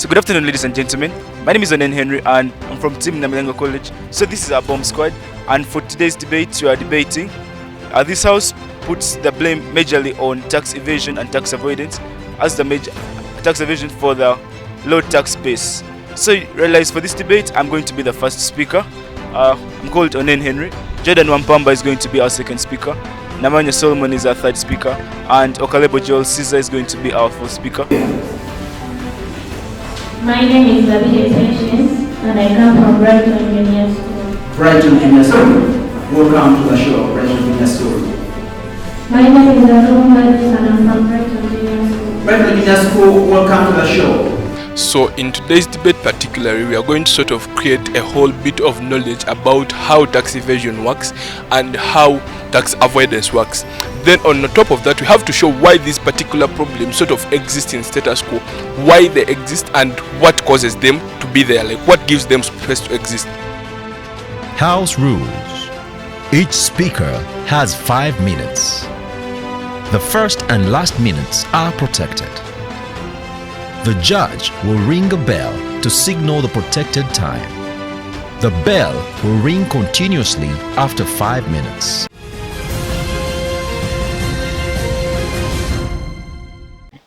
So good afternoon, ladies and gentlemen. My name is Onen Henry and I'm from Team Namilyango College. So this is our bomb squad, and for today's debate we are debating this house puts the blame majorly on tax evasion and tax avoidance as the major tax evasion for the low tax base. So you realize for this debate I'm going to be the first speaker. I'm called Onen Henry. Jordan Wampamba is going to be our second speaker. Namanya Solomon is our third speaker, and Okalebo Joel Caesar is going to be our fourth speaker. My name is Avoidance Evasion and I come from Brighton Junior School. Brighton Junior School. Welcome to the show, Brighton Junior School. My name is and I'm from Brighton Junior School. Brighton Junior School, welcome to the show. So in today's debate particularly, we are going to sort of create a whole bit of knowledge about how tax evasion works and how tax avoidance works. Then on the top of that, we have to show why these particular problems sort of exist in status quo, why they exist and what causes them to be there, like what gives them space to exist. House rules. Each speaker has 5 minutes. The first and last minutes are protected. The judge will ring a bell to signal the protected time. The bell will ring continuously after 5 minutes.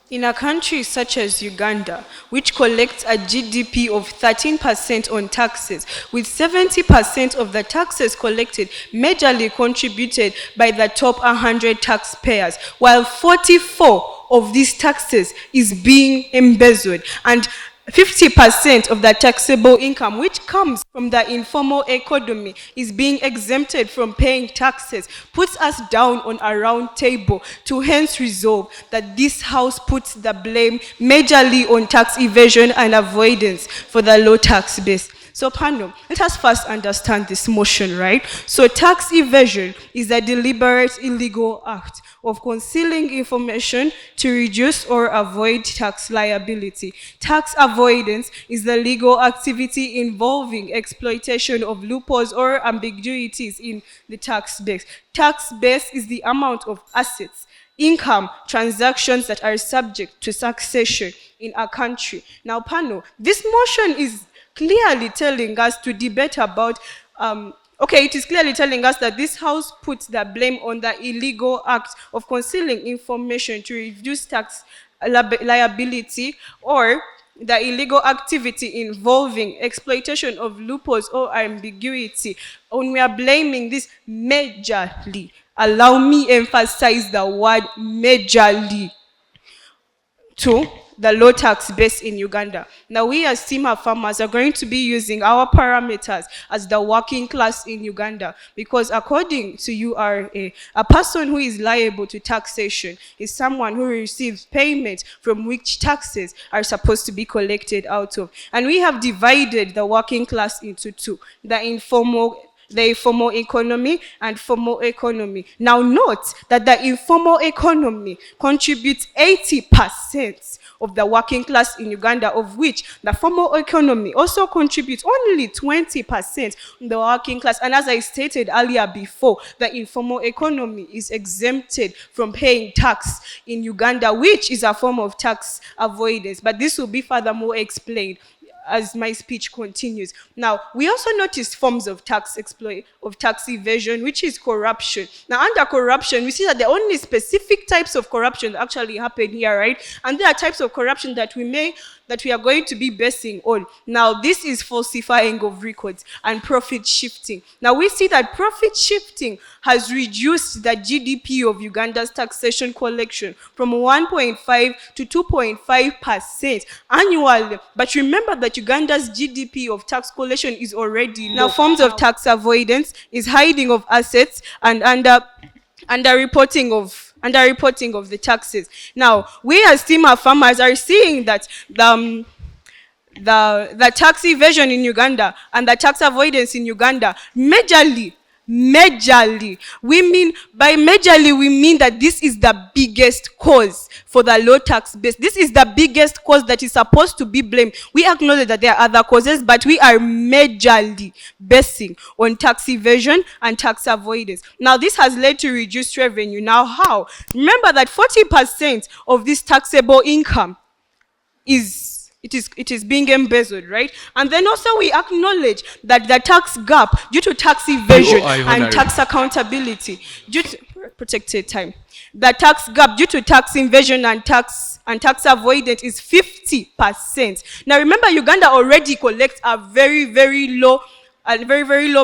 In a country such as Uganda, which collects a GDP of 13% on taxes, with 70% of the taxes collected majorly contributed by the top 100 taxpayers, while 44 of these taxes is being embezzled, and 50% of the taxable income, which comes from the informal economy, is being exempted from paying taxes, puts us down on a round table to hence resolve that this house puts the blame majorly on tax evasion and avoidance for the low tax base. So panel, let us first understand this motion, right? So tax evasion is a deliberate illegal act of concealing information to reduce or avoid tax liability. Tax avoidance is the legal activity involving exploitation of loopholes or ambiguities in the tax base. Tax base is the amount of assets, income, transactions that are subject to taxation in a country. Now panel, this motion is clearly telling us to debate about, it is clearly telling us that this house puts the blame on the illegal act of concealing information to reduce tax liability, or the illegal activity involving exploitation of loopholes or ambiguity. When we are blaming this majorly, allow me emphasize the word majorly, to the low tax base in Uganda. Now we as Timber farmers are going to be using our parameters as the working class in Uganda, because according to URA, a person who is liable to taxation is someone who receives payment from which taxes are supposed to be collected out of. And we have divided the working class into two, the informal economy and formal economy. Now note that the informal economy contributes 80% of the working class in Uganda, of which the formal economy also contributes only 20% of the working class. And as I stated earlier before, the informal economy is exempted from paying tax in Uganda, which is a form of tax avoidance. But this will be furthermore explained as my speech continues. Now, we also notice forms of tax evasion, which is corruption. Now, under corruption, we see that there are only specific types of corruption that actually happen here, right? And there are types of corruption that we are going to be basing on. Now, this is falsifying of records and profit shifting. Now, we see that profit shifting has reduced the GDP of Uganda's taxation collection from 1.5 to 2.5% annually. But remember that Uganda's GDP of tax collection is already low. Now, forms of tax avoidance is hiding of assets and underreporting of the taxes. Now, we as Timber farmers are seeing that the tax evasion in Uganda and the tax avoidance in Uganda majorly, we mean that this is the biggest cause for the low tax base. This is the biggest cause that is supposed to be blamed. We acknowledge that there are other causes, but we are majorly basing on tax evasion and tax avoidance. Now, this has led to reduced revenue. Now, how? Remember that 40% of this taxable income is it is being embezzled, right? And then also we acknowledge that the tax gap due to tax evasion POI, and Honorable. tax accountability, due to protected time, the tax gap due to tax evasion and tax avoidance is 50%. Now remember, Uganda already collects a very low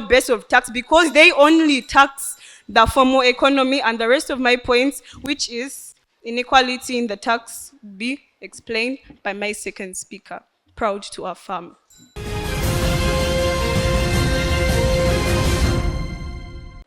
base of tax because they only tax the formal economy. And the rest of my points, which is inequality in the tax, be explained by my second speaker. Proud to affirm.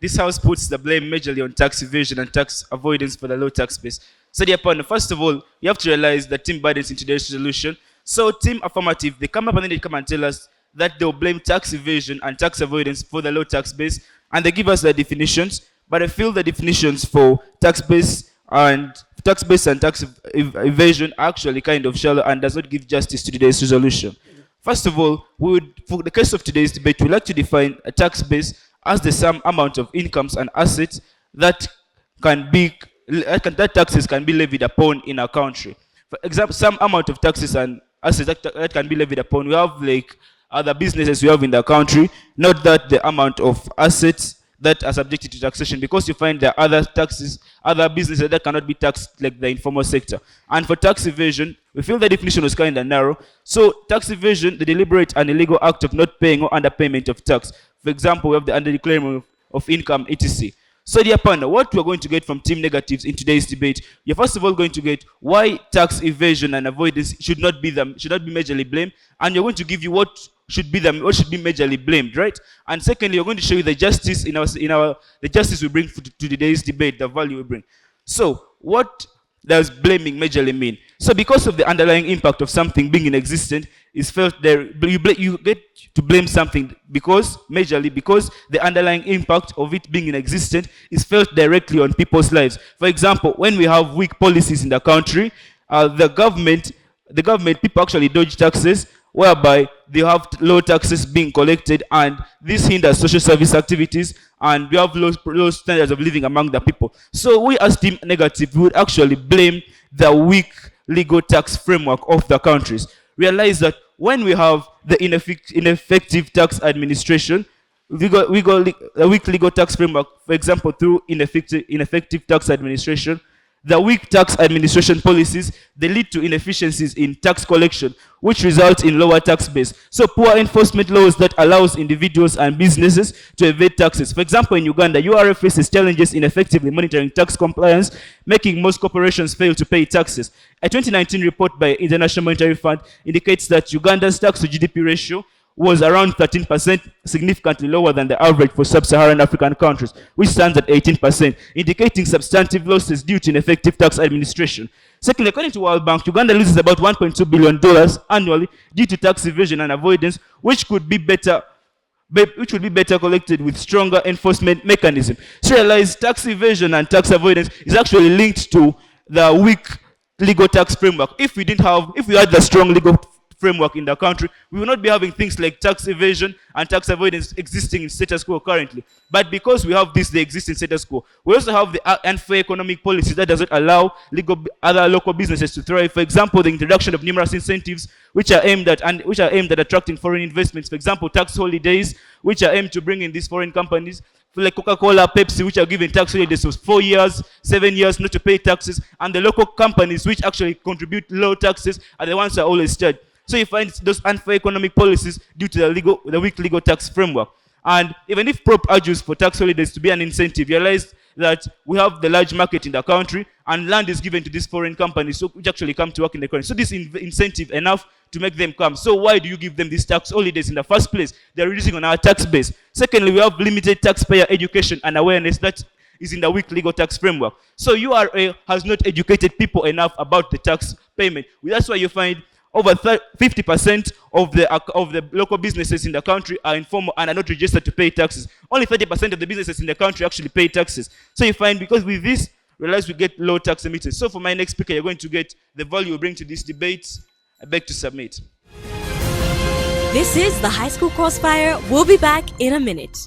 This house puts the blame majorly on tax evasion and tax avoidance for the low tax base. So dear partner, first of all, you have to realize the team burdens in today's resolution. So team affirmative, they come up and then they come and tell us that they'll blame tax evasion and tax avoidance for the low tax base, and they give us the definitions, but I feel the definitions for tax base and tax evasion are actually kind of shallow and does not give justice to today's resolution. First of all, for the case of today's debate, we'd like to define a tax base as the sum amount of incomes and assets that taxes can be levied upon in our country. For example, some amount of taxes and assets that can be levied upon. We have like other businesses we have in the country, not that the amount of assets that are subjected to taxation, because you find there are other taxes, other businesses that cannot be taxed like the informal sector. And for tax evasion, we feel the definition was kind of narrow. So tax evasion, the deliberate and illegal act of not paying or underpayment of tax. For example, we have the underdeclaring of income, etc. So dear partner, what we're going to get from team negatives in today's debate, you're first of all going to get why tax evasion and avoidance should not be majorly blamed, and you're going to give you what should be majorly blamed, right? And secondly, you're going to show you the justice the justice we bring to today's debate, the value we bring. So what does blaming majorly mean? So because of the underlying impact of something being in existence is felt there, you get to blame something because the underlying impact of it being in existence is felt directly on people's lives. For example, when we have weak policies in the country, the government, people actually dodge taxes, whereby they have low taxes being collected, and this hinders social service activities, and we have low standards of living among the people. So we as team negative, we would actually blame the weak legal tax framework of the countries. Realize that when we have the ineffective tax administration, we got a weak legal tax framework, for example, through ineffective tax administration. The weak tax administration policies, they lead to inefficiencies in tax collection, which results in lower tax base. So poor enforcement laws that allows individuals and businesses to evade taxes. For example, in Uganda, URF faces challenges in effectively monitoring tax compliance, making most corporations fail to pay taxes. A 2019 report by International Monetary Fund indicates that Uganda's tax to GDP ratio was around 13%, significantly lower than the average for sub-Saharan African countries, which stands at 18%, indicating substantive losses due to ineffective tax administration. Secondly, according to World Bank, Uganda loses about $1.2 billion annually due to tax evasion and avoidance, which would be better collected with stronger enforcement mechanism. So realize tax evasion and tax avoidance is actually linked to the weak legal tax framework. If we had the strong legal framework in the country, we will not be having things like tax evasion and tax avoidance existing in status quo currently. But because we have the existing status quo, we also have the unfair economic policies that doesn't allow other local businesses to thrive. For example, the introduction of numerous incentives which are aimed at attracting foreign investments. For example, tax holidays, which are aimed to bring in these foreign companies, like Coca-Cola, Pepsi, which are given tax holidays for 4 years, 7 years not to pay taxes, and the local companies which actually contribute low taxes are the ones that are always charged. So you find those unfair economic policies due to the weak legal tax framework. And even if PROP argues for tax holidays to be an incentive, realize that we have the large market in the country and land is given to these foreign companies which actually come to work in the country. So this incentive enough to make them come. So why do you give them these tax holidays in the first place? They're reducing on our tax base. Secondly, we have limited taxpayer education and awareness that is in the weak legal tax framework. So URA has not educated people enough about the tax payment. That's why you find over 50% of the local businesses in the country are informal and are not registered to pay taxes. Only 30% of the businesses in the country actually pay taxes. So you find, because with this, realize we get low tax emitters. So for my next speaker, you're going to get the value we bring to this debate. I beg to submit. This is the High School Crossfire. We'll be back in a minute.